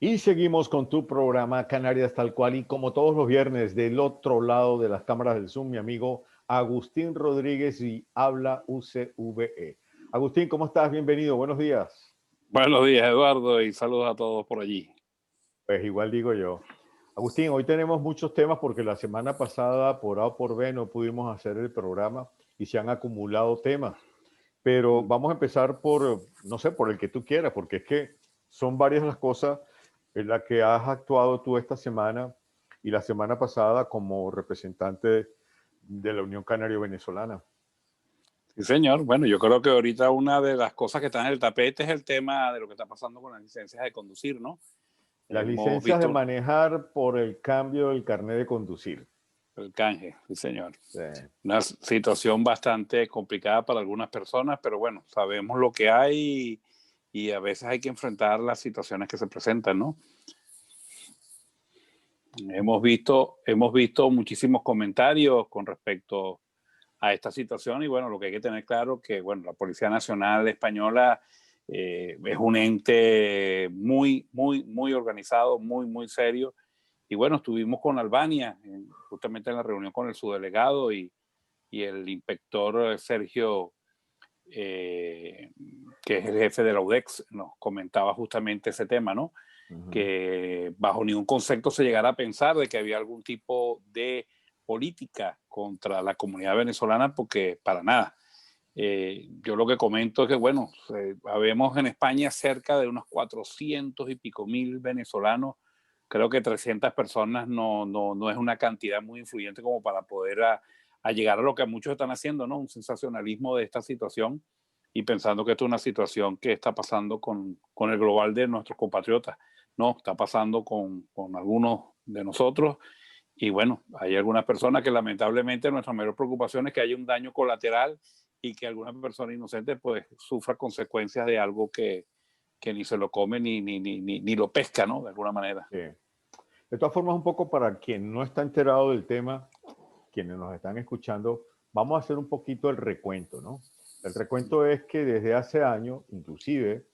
Y seguimos con tu programa Canarias tal cual y como todos los viernes del otro lado de las cámaras del Zoom, mi amigo Agustín Rodríguez y habla UCVE. Agustín, ¿cómo estás? Bienvenido, buenos días. Buenos días, Eduardo, y saludos a todos por allí. Pues igual digo yo. Agustín, hoy tenemos muchos temas porque la semana pasada por A o por B no pudimos hacer el programa y se han acumulado temas. Pero vamos a empezar por, no sé, por el que tú quieras, porque es que son varias las cosas en las que has actuado tú esta semana y la semana pasada como representante de la Unión Canario Venezolana. Sí, señor. Bueno, yo creo que ahorita una de las cosas que está en el tapete es el tema de lo que está pasando con las licencias de conducir, ¿no? Las Hemos licencias de visto manejar por el cambio del carnet de conducir. el canje, sí, señor. Sí. Una situación bastante complicada para algunas personas, pero bueno, sabemos lo que hay y a veces hay que enfrentar las situaciones que se presentan, ¿no? Hemos visto muchísimos comentarios con respecto a esta situación y bueno, lo que hay que tener claro que bueno, la Policía Nacional Española es un ente muy organizado, muy serio. Y bueno, estuvimos con Albania, justamente en la reunión con el subdelegado y el inspector Sergio, que es el jefe de la UDEX, nos comentaba justamente ese tema, ¿no? Que bajo ningún concepto se llegara a pensar de que había algún tipo de política contra la comunidad venezolana, porque para nada. Yo lo que comento es que, bueno, habemos en España cerca de unos 400 y pico mil venezolanos. Creo que 300 personas no es una cantidad muy influyente como para poder a llegar a lo que muchos están haciendo, ¿no? Un sensacionalismo de esta situación y pensando que esto es una situación que está pasando con el global de nuestros compatriotas. No, está pasando con algunos de nosotros. Y bueno, hay algunas personas que lamentablemente nuestra mayor preocupación es que haya un daño colateral y que alguna persona inocente pues sufra consecuencias de algo que ni se lo come ni lo pesca, ¿no? De alguna manera. Sí. De todas formas, un poco para quien no está enterado del tema, quienes nos están escuchando, vamos a hacer un poquito el recuento, ¿no? El recuento es que desde hace años, inclusive,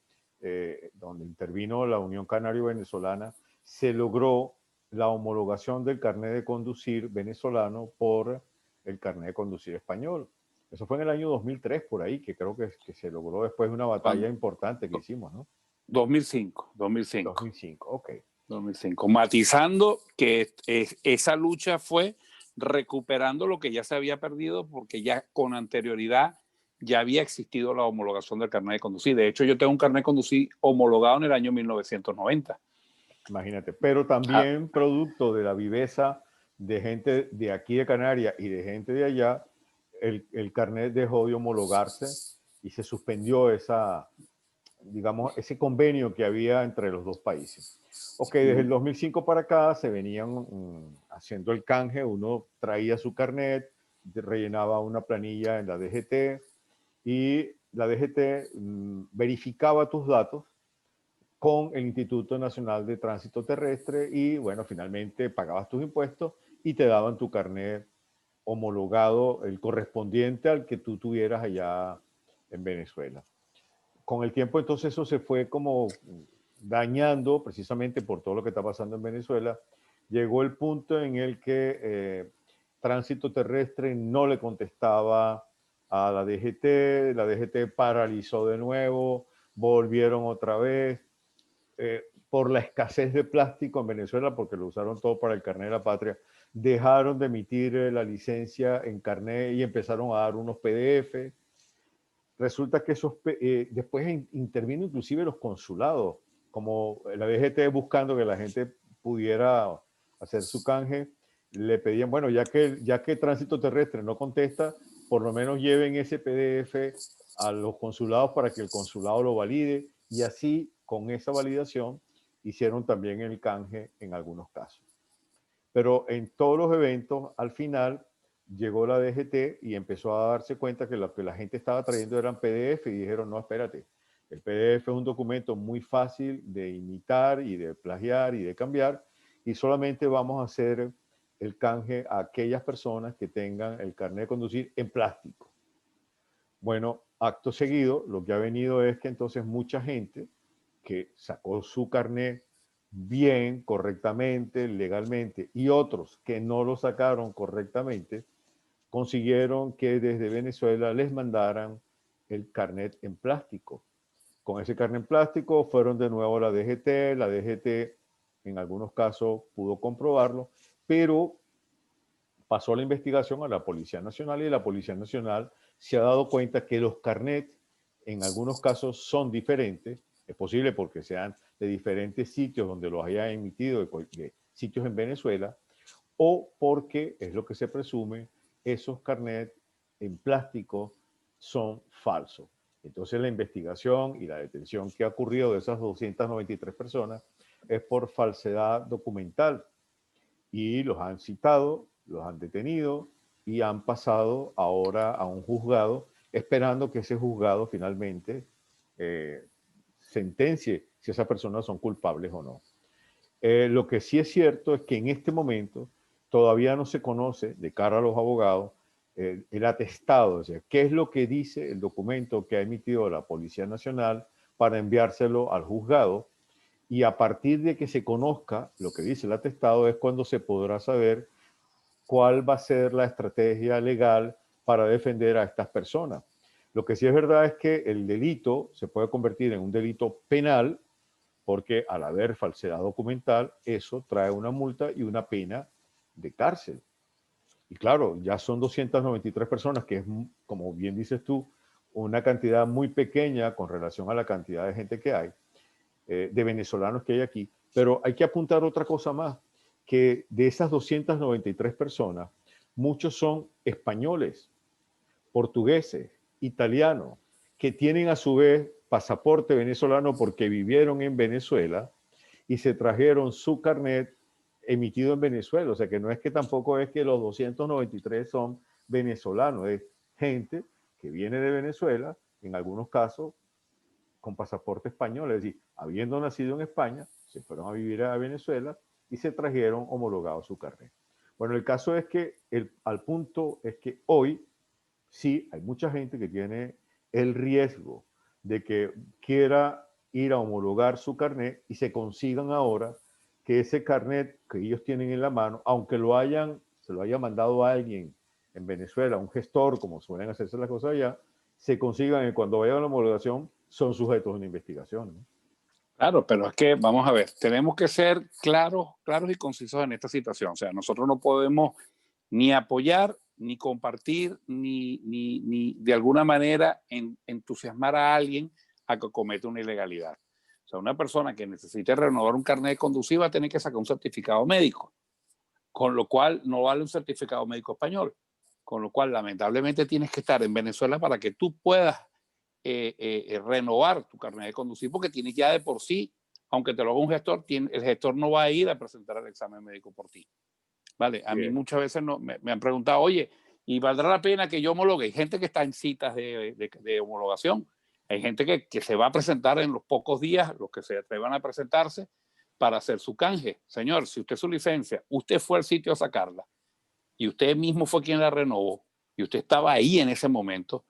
donde intervino la Unión Canario Venezolana, se logró la homologación del carnet de conducir venezolano por el carnet de conducir español. Eso fue en el año 2003, por ahí, que creo que se logró después de una batalla importante que hicimos, ¿no? 2005, 2005, ok. 2005, matizando que esa lucha fue recuperando lo que ya se había perdido porque ya con anterioridad ya había existido la homologación del carnet de conducir. De hecho, yo tengo un carnet de conducir homologado en el año 1990. Imagínate, pero Ah, también producto de la viveza de gente de aquí de Canarias y de gente de allá, el carnet dejó de homologarse y se suspendió esa, digamos, ese convenio que había entre los dos países. Ok, desde el 2005 para acá se venían haciendo el canje, uno traía su carnet, rellenaba una planilla en la DGT y la DGT verificaba tus datos con el Instituto Nacional de Tránsito Terrestre y bueno, finalmente pagabas tus impuestos y te daban tu carnet homologado, el correspondiente al que tú tuvieras allá en Venezuela. Con el tiempo entonces eso se fue como dañando precisamente por todo lo que está pasando en Venezuela. Llegó el punto en el que Tránsito Terrestre no le contestaba a la DGT paralizó de nuevo, volvieron otra vez, por la escasez de plástico en Venezuela, porque lo usaron todo para el carnet de la patria, dejaron de emitir la licencia en carnet y empezaron a dar unos PDF. Resulta que después intervino inclusive los consulados, como la DGT buscando que la gente pudiera hacer su canje, le pedían, bueno, ya que Tránsito Terrestre no contesta, por lo menos lleven ese PDF a los consulados para que el consulado lo valide y así con esa validación hicieron también el canje en algunos casos. Pero en todos los eventos, al final, llegó la DGT y empezó a darse cuenta que lo que la gente estaba trayendo eran PDF y dijeron, no, espérate, el PDF es un documento muy fácil de imitar y de plagiar y de cambiar y solamente vamos a hacer el canje a aquellas personas que tengan el carnet de conducir en plástico. Bueno, acto seguido, lo que ha venido es que entonces mucha gente que sacó su carnet bien, correctamente, legalmente, y otros que no lo sacaron correctamente, consiguieron que desde Venezuela les mandaran el carnet en plástico. Con ese carnet en plástico fueron de nuevo a la DGT en algunos casos pudo comprobarlo, pero pasó la investigación a la Policía Nacional y la Policía Nacional se ha dado cuenta que los carnets en algunos casos son diferentes. Es posible porque sean de diferentes sitios donde los haya emitido, de sitios en Venezuela, o porque, es lo que se presume, esos carnets en plástico son falsos. Entonces la investigación y la detención que ha ocurrido de esas 293 personas es por falsedad documental y los han citado, los han detenido y han pasado ahora a un juzgado, esperando que ese juzgado finalmente sentencie si esas personas son culpables o no. Lo que sí es cierto es que en este momento todavía no se conoce, de cara a los abogados, el atestado, o sea, qué es lo que dice el documento que ha emitido la Policía Nacional para enviárselo al juzgado, y a partir de que se conozca lo que dice el atestado es cuando se podrá saber cuál va a ser la estrategia legal para defender a estas personas. Lo que sí es verdad es que el delito se puede convertir en un delito penal porque al haber falsedad documental, eso trae una multa y una pena de cárcel. Y claro, ya son 293 personas, que es, como bien dices tú, una cantidad muy pequeña con relación a la cantidad de gente que hay, de venezolanos que hay aquí. Pero hay que apuntar otra cosa más, que de esas 293 personas, muchos son españoles, portugueses, italianos, que tienen a su vez pasaporte venezolano porque vivieron en Venezuela y se trajeron su carnet emitido en Venezuela. O sea que no es que tampoco es que los 293 son venezolanos, es gente que viene de Venezuela, en algunos casos con pasaporte español, es decir, habiendo nacido en España, se fueron a vivir a Venezuela y se trajeron homologado su carnet. Bueno, el caso es que al punto es que hoy sí hay mucha gente que tiene el riesgo de que quiera ir a homologar su carnet y se consigan ahora que ese carnet que ellos tienen en la mano, aunque se lo haya mandado a alguien en Venezuela, un gestor, como suelen hacerse las cosas allá, se consigan y cuando vayan a la homologación son sujetos de una investigación, ¿no? Claro, pero es que, vamos a ver, tenemos que ser claros, claros y concisos en esta situación. O sea, nosotros no podemos ni apoyar, ni compartir, ni de alguna manera entusiasmar a alguien a que cometa una ilegalidad. O sea, una persona que necesite renovar un carnet de conducir va a tener que sacar un certificado médico, con lo cual no vale un certificado médico español, con lo cual lamentablemente tienes que estar en Venezuela para que tú puedas renovar tu carnet de conducir, porque tienes ya de por sí, aunque te lo haga un gestor, el gestor no va a ir a presentar el examen médico por ti. Vale, a mí Bien. muchas veces me han preguntado, oye, ¿y valdrá la pena que yo homologue? Hay gente que está en citas de homologación, hay gente que se va a presentar en los pocos días, los que se atrevan a presentarse para hacer su canje. Señor, si usted su licencia, usted fue al sitio a sacarla y usted mismo fue quien la renovó y usted estaba ahí en ese momento,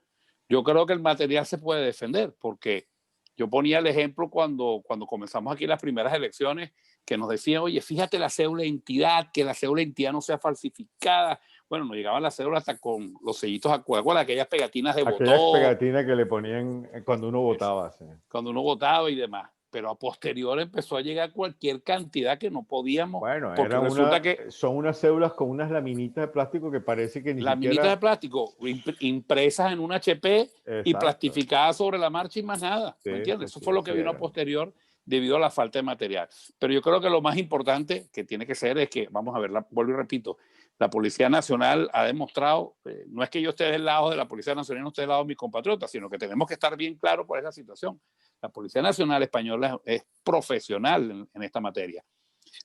yo creo que el material se puede defender, porque yo ponía el ejemplo cuando comenzamos aquí las primeras elecciones, que nos decían, oye, fíjate la cédula de identidad, que la cédula de identidad no sea falsificada. Bueno, nos llegaban las cédulas hasta con los sellitos a cuerda, aquellas pegatinas de Aquellas votó, pegatinas que le ponían cuando uno votaba. Sí. cuando uno votaba y demás. Pero a posterior empezó a llegar cualquier cantidad que no podíamos, Bueno, porque resulta que son unas cédulas con unas laminitas de plástico que parece que ni laminitas de siquiera... plástico impresas en un HP y Exacto. plastificadas sobre la marcha y más nada. ¿Me Sí, sí, entiendes? Eso sí, fue lo que así vino a era. posterior debido a la falta de material. Pero yo creo que lo más importante que tiene que ser es que, vamos a ver, vuelvo y repito, la Policía Nacional ha demostrado, no es que yo esté del lado de la Policía Nacional y no esté del lado de mis compatriotas, sino que tenemos que estar bien claros por esa situación. La Policía Nacional Española es profesional en esta materia.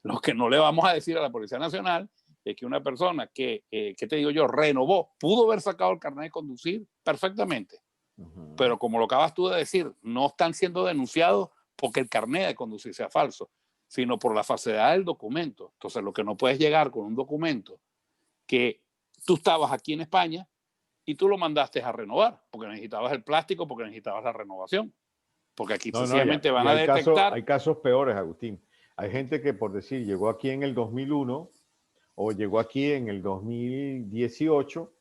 Lo que no le vamos a decir a la Policía Nacional es que una persona que, ¿qué te digo yo?, renovó, pudo haber sacado el carnet de conducir perfectamente, pero como lo acabas tú de decir, no están siendo denunciados porque el carnet de conducir sea falso, sino por la falsedad del documento. Entonces, lo que no puedes llegar con un documento que tú estabas aquí en España y tú lo mandaste a renovar, porque necesitabas el plástico, porque necesitabas la renovación, porque aquí No, no, sencillamente y van a detectar. hay casos peores, Agustín. Hay gente que, por decir, llegó aquí en el 2001 o llegó aquí en el 2018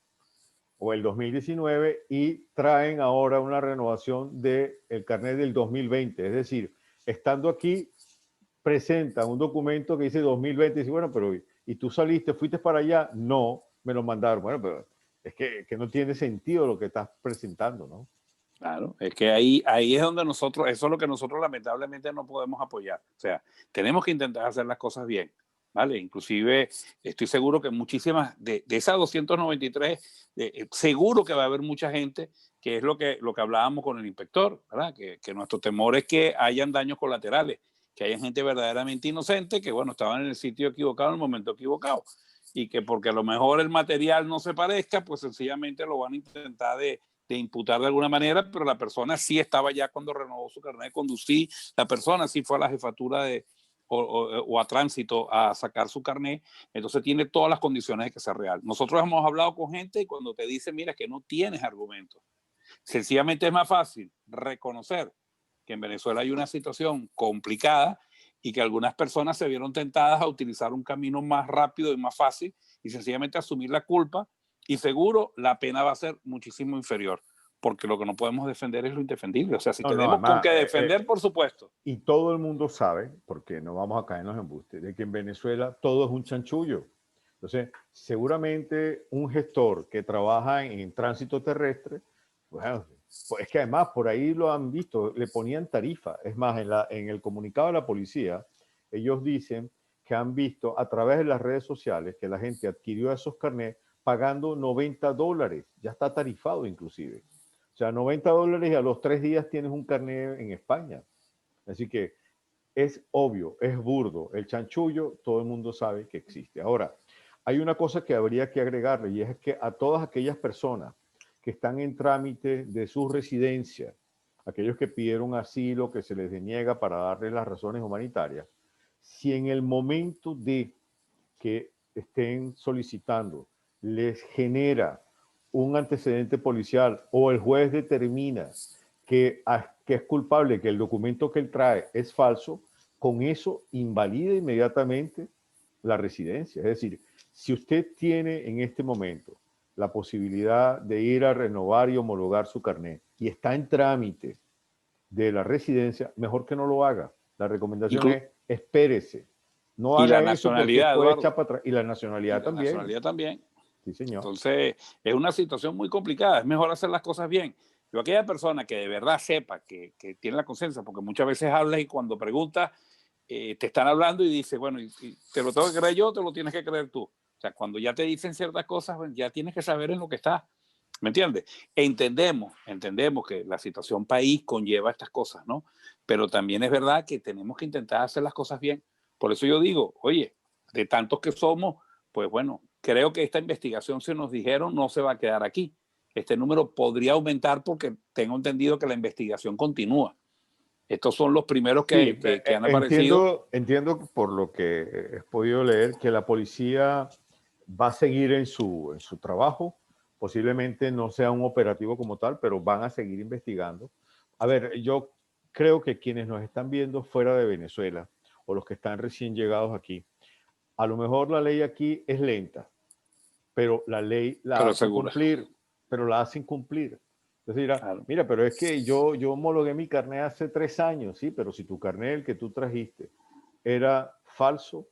o el 2019 y traen ahora una renovación del carnet del 2020. Es decir, estando aquí, presenta un documento que dice 2020 y dice, bueno, pero ¿y tú saliste, fuiste para allá? No, me lo mandaron. Bueno, pero es que no tiene sentido lo que estás presentando, ¿no? Claro, es que ahí es donde nosotros, eso es lo que nosotros lamentablemente no podemos apoyar. O sea, tenemos que intentar hacer las cosas bien, ¿vale? Inclusive estoy seguro que muchísimas de esas 293, seguro que va a haber mucha gente, que es lo que hablábamos con el inspector, ¿verdad? Que nuestro temor es que hayan daños colaterales, que haya gente verdaderamente inocente, que bueno, estaban en el sitio equivocado en el momento equivocado, y que porque a lo mejor el material no se parezca, pues sencillamente lo van a intentar de imputar de alguna manera, pero la persona sí estaba ya cuando renovó su carnet de conducir, la persona sí fue a la jefatura o a tránsito a sacar su carnet, entonces tiene todas las condiciones de que sea real. Nosotros hemos hablado con gente y cuando te dicen, mira, que no tienes argumentos, sencillamente es más fácil reconocer que en Venezuela hay una situación complicada y que algunas personas se vieron tentadas a utilizar un camino más rápido y más fácil y sencillamente asumir la culpa y seguro la pena va a ser muchísimo inferior, porque lo que no podemos defender es lo indefendible. O sea, si No, no, tenemos con además, qué defender, por supuesto. y todo el mundo sabe, porque no vamos a caer en los embustes, de que en Venezuela todo es un chanchullo. Entonces, seguramente un gestor que trabaja en tránsito terrestre, bueno, pues es que además por ahí lo han visto, le ponían tarifa. Es más, en el comunicado de la policía, ellos dicen que han visto a través de las redes sociales que la gente adquirió esos carnets pagando $90. Ya está tarifado inclusive. O sea, $90 y a los 3 días tienes un carnet en España. Así que es obvio, es burdo. El chanchullo, todo el mundo sabe que existe. Ahora, hay una cosa que habría que agregarle y es que a todas aquellas personas que están en trámite de su residencia, aquellos que pidieron asilo, que se les deniega para darles las razones humanitarias, si en el momento de que estén solicitando les genera un antecedente policial o el juez determina que es culpable, que el documento que él trae es falso, con eso invalida inmediatamente la residencia. Es decir, si usted tiene en este momento la posibilidad de ir a renovar y homologar su carnet y está en trámite de la residencia, mejor que no lo haga. La recomendación es espérese. No Y la haga eso porque nacionalidad, puede Eduardo. echar para atrás. Y la Y nacionalidad la también. nacionalidad también. Sí, señor. Entonces, es una situación muy complicada. Es mejor hacer las cosas bien. Yo, aquella persona que de verdad sepa, que tiene la conciencia, porque muchas veces hablas y cuando preguntas, te están hablando y dice, bueno, y te lo tengo que creer yo, te lo tienes que creer tú. O sea, cuando ya te dicen ciertas cosas, ya tienes que saber en lo que estás. ¿Me entiendes? Entendemos que la situación país conlleva estas cosas, ¿no? Pero también es verdad que tenemos que intentar hacer las cosas bien. Por eso yo digo, oye, de tantos que somos, pues bueno, creo que esta investigación, si nos dijeron, no se va a quedar aquí. Este número podría aumentar porque tengo entendido que la investigación continúa. Estos son los primeros Sí, que han aparecido. entiendo por lo que he podido leer que la policía va a seguir en su trabajo. Posiblemente no sea un operativo como tal, pero van a seguir investigando. A ver, yo creo que quienes nos están viendo fuera de Venezuela o los que están recién llegados aquí, a lo mejor la ley aquí es lenta, pero la ley la Pero hacen segura. cumplir, pero la hacen cumplir. Entonces dirá, Claro. mira, pero es que yo homologué mi carnet hace 3 años, sí, pero si tu carnet, el que tú trajiste, era falso,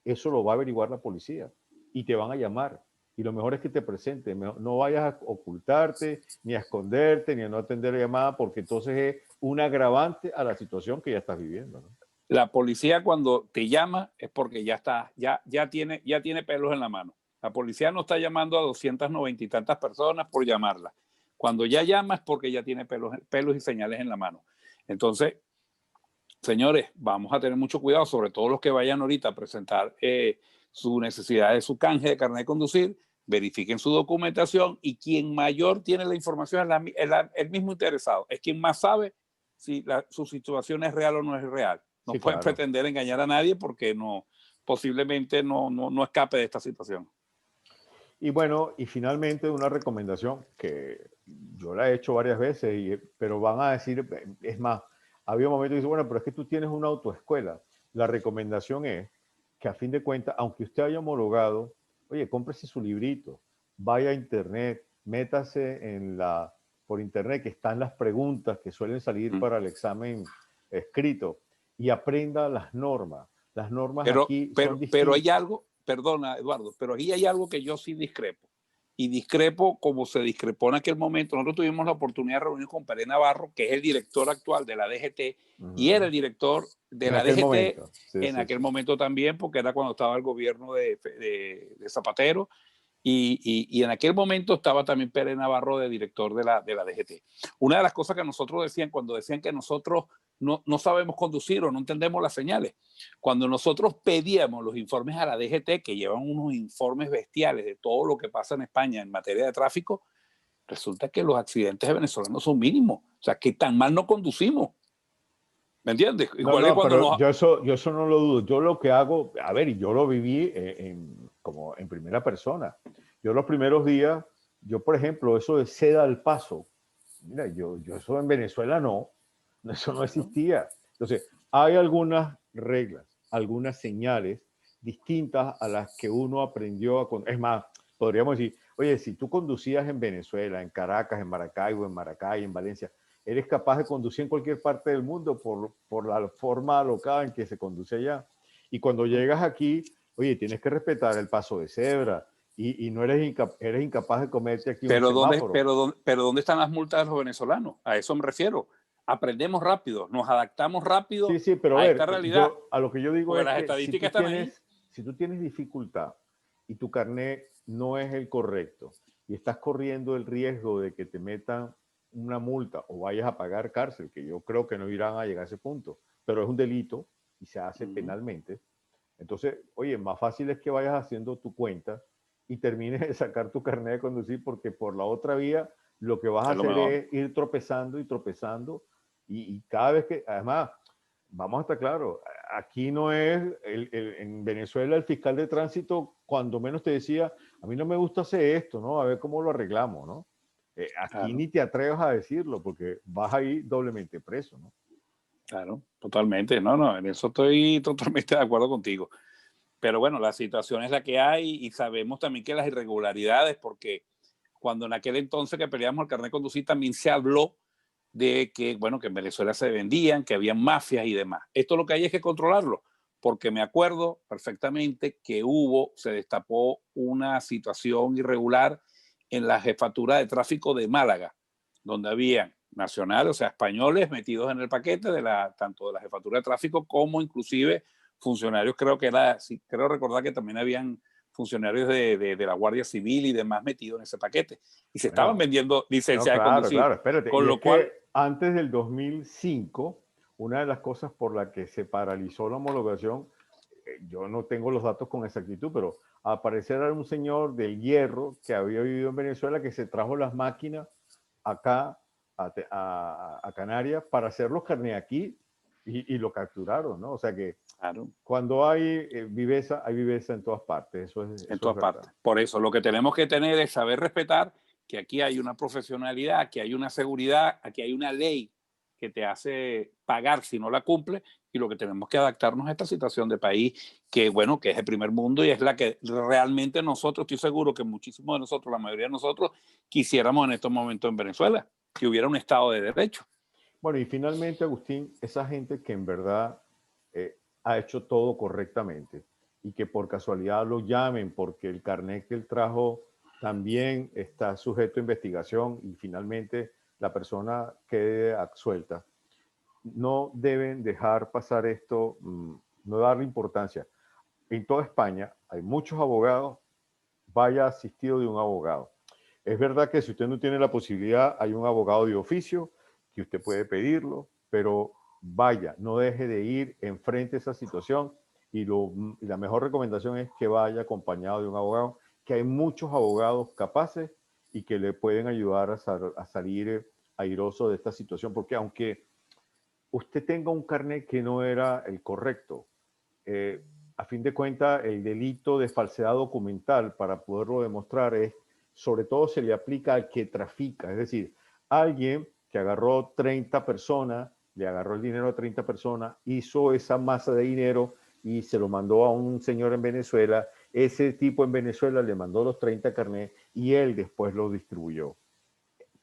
eso lo va a averiguar la policía y te van a llamar. Y lo mejor es que te presenten, no vayas a ocultarte, ni a esconderte, ni a no atender la llamada, porque entonces es un agravante a la situación que ya estás viviendo, ¿no? La policía cuando te llama es porque ya está, ya tiene pelos en la mano. La policía no está llamando a 290 y tantas personas por llamarla. Cuando ya llama es porque ya tiene pelos y señales en la mano. Entonces, señores, vamos a tener mucho cuidado, sobre todo los que vayan ahorita a presentar su necesidad de su canje de carnet de conducir, verifiquen su documentación y quien mayor tiene la información es el mismo interesado, es quien más sabe si su situación es real o no es real. No Sí, pueden claro. pretender engañar a nadie porque posiblemente no escape de esta situación. Y bueno, y finalmente una recomendación que yo la he hecho varias veces, pero van a decir, es más, había un momento que dice, bueno, pero es que tú tienes una autoescuela. la recomendación es que a fin de cuentas, aunque usted haya homologado, oye, cómprese su librito, vaya a internet, métase por internet, que están las preguntas que suelen salir para el examen escrito, y aprenda las normas. Las normas aquí son distintas. Pero hay algo, perdona Eduardo, pero aquí hay algo que yo sí discrepo. Y discrepo como se discrepó en aquel momento. Nosotros tuvimos la oportunidad de reunirnos con Pérez Navarro, que es el director actual de la DGT, y era el director de la DGT en aquel momento también, porque era cuando estaba el gobierno de Zapatero. Y en aquel momento estaba también Pérez Navarro de director de la DGT. Una de las cosas que nosotros decían, cuando decían que nosotros no sabemos conducir o no entendemos las señales, cuando nosotros pedíamos los informes a la DGT, que llevan unos informes bestiales de todo lo que pasa en España en materia de tráfico, resulta que los accidentes de venezolanos son mínimos. O sea, que tan mal no conducimos. ¿Me entiendes? Igual no, pero yo eso no lo dudo. Yo lo que hago, a ver, y yo lo viví como en primera persona. Yo los primeros días, por ejemplo, eso de ceda al paso, mira, yo eso en Venezuela eso no existía. Entonces, hay algunas reglas, algunas señales distintas a las que uno aprendió a conducir. Es más, podríamos decir, oye, si tú conducías en Venezuela, en Caracas, en Maracaibo, en Maracay, en Valencia, eres capaz de conducir en cualquier parte del mundo por la forma alocada en que se conduce allá. Y cuando llegas aquí, oye, tienes que respetar el paso de cebra y no eres incapaz de comerte aquí un semáforo. Pero ¿dónde están las multas de los venezolanos? A eso me refiero. Aprendemos rápido, nos adaptamos rápido pero a esta realidad. A lo que yo digo es las que estadísticas están ahí. Si tú tienes dificultad y tu carnet no es el correcto y estás corriendo el riesgo de que te metan una multa o vayas a pagar cárcel, que yo creo que no irán a llegar a ese punto, pero es un delito y se hace penalmente. Entonces, oye, más fácil es que vayas haciendo tu cuenta y termines de sacar tu carnet de conducir, porque por la otra vía lo que vas a hacer es ir tropezando y tropezando y cada vez que, además, vamos a estar claros, aquí no es, en Venezuela el fiscal de tránsito cuando menos te decía, a mí no me gusta hacer esto, ¿no? A ver cómo lo arreglamos, ¿no? Aquí ni te atrevas a decirlo porque vas a ir doblemente preso, ¿no? Claro, totalmente. No, en eso estoy totalmente de acuerdo contigo. Pero bueno, la situación es la que hay y sabemos también que las irregularidades, porque cuando en aquel entonces que peleamos el carnet de conducir también se habló de que, bueno, que en Venezuela se vendían, que había mafias y demás. Esto lo que hay es que controlarlo, porque me acuerdo perfectamente que se destapó una situación irregular en la jefatura de tráfico de Málaga, donde habían nacionales, o sea, españoles metidos en el paquete tanto de la jefatura de tráfico como inclusive funcionarios, creo recordar que también habían funcionarios de la Guardia Civil y demás metidos en ese paquete. Y se estaban vendiendo licencias de conducir. Claro, espérate. Con lo cual, antes del 2005, una de las cosas por la que se paralizó la homologación, yo no tengo los datos con exactitud, pero al parecer era un señor del Hierro que había vivido en Venezuela que se trajo las máquinas acá a Canarias para hacer los carnets aquí y lo capturaron, ¿no? O sea que claro, cuando hay viveza en todas partes. En todas partes. Por eso, lo que tenemos que tener es saber respetar que aquí hay una profesionalidad, que hay una seguridad, aquí hay una ley que te hace pagar si no la cumple, y lo que tenemos que adaptarnos a esta situación de país que, bueno, que es el primer mundo y es la que realmente nosotros, estoy seguro que muchísimos de nosotros, la mayoría de nosotros, quisiéramos en estos momentos en Venezuela, que hubiera un Estado de Derecho. Bueno, y finalmente, Agustín, esa gente que en verdad ha hecho todo correctamente y que por casualidad lo llamen porque el carnet que él trajo también está sujeto a investigación y finalmente la persona quede absuelta, no deben dejar pasar esto, no darle importancia. En toda España hay muchos abogados, vaya asistido de un abogado. Es verdad que si usted no tiene la posibilidad, hay un abogado de oficio que usted puede pedirlo, pero vaya, no deje de ir, enfrente esa situación y la mejor recomendación es que vaya acompañado de un abogado, que hay muchos abogados capaces y que le pueden ayudar a salir airoso de esta situación, porque aunque usted tenga un carnet que no era el correcto, a fin de cuentas, el delito de falsedad documental, para poderlo demostrar, sobre todo se le aplica al que trafica, es decir, alguien que agarró 30 personas le agarró el dinero a 30 personas, hizo esa masa de dinero y se lo mandó a un señor en Venezuela. Ese tipo en Venezuela le mandó los 30 carnets y él después los distribuyó.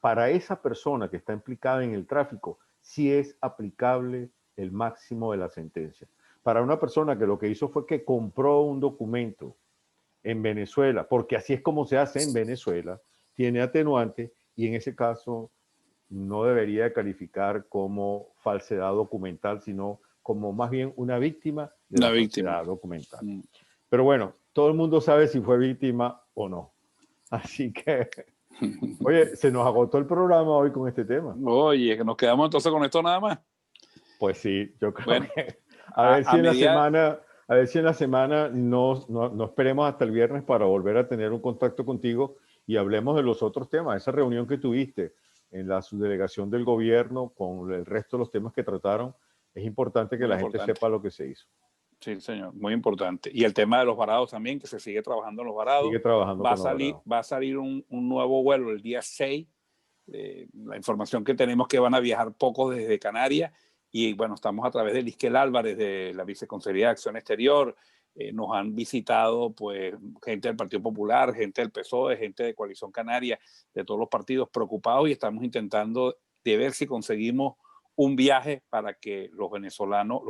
Para esa persona que está implicada en el tráfico, sí es aplicable el máximo de la sentencia. Para una persona que lo que hizo fue que compró un documento en Venezuela, porque así es como se hace en Venezuela, tiene atenuante y en ese caso no debería calificar como falsedad documental, sino como más bien una víctima de la falsedad documental. Pero bueno, todo el mundo sabe si fue víctima o no. Así que, oye, se nos agotó el programa hoy con este tema. Oye, que nos quedamos entonces con esto nada más. Pues sí, yo creo que a ver si en la semana no esperemos hasta el viernes para volver a tener un contacto contigo y hablemos de los otros temas. Esa reunión que tuviste en la subdelegación del gobierno con el resto de los temas que trataron, es importante que la gente sepa lo que se hizo. Sí, señor, muy importante. Y el tema de los varados también, que se sigue trabajando en los varados. Sigue trabajando va a salir un nuevo vuelo el día 6. La información que tenemos que van a viajar pocos desde Canarias. Y bueno, estamos a través de Lisquel Álvarez, de la Viceconsejería de Acción Exterior. Nos han visitado pues gente del Partido Popular, gente del PSOE, gente de Coalición Canaria, de todos los partidos preocupados, y estamos intentando de ver si conseguimos un viaje para que los venezolanos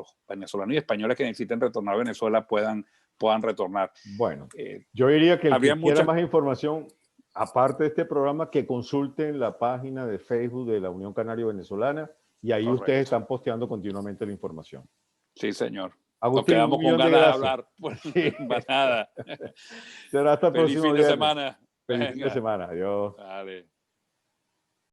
y españoles que necesiten retornar a Venezuela puedan retornar. Bueno, yo diría que el que quiera más información, aparte de este programa, que consulten la página de Facebook de la Unión Canaria Venezolana, y ahí ustedes están posteando continuamente la información. Sí, señor. Agustín, nos quedamos con ganas de hablar. Pues, sí. Nada. Será hasta el próximo fin de semana. Feliz fin de semana. Adiós. Dale.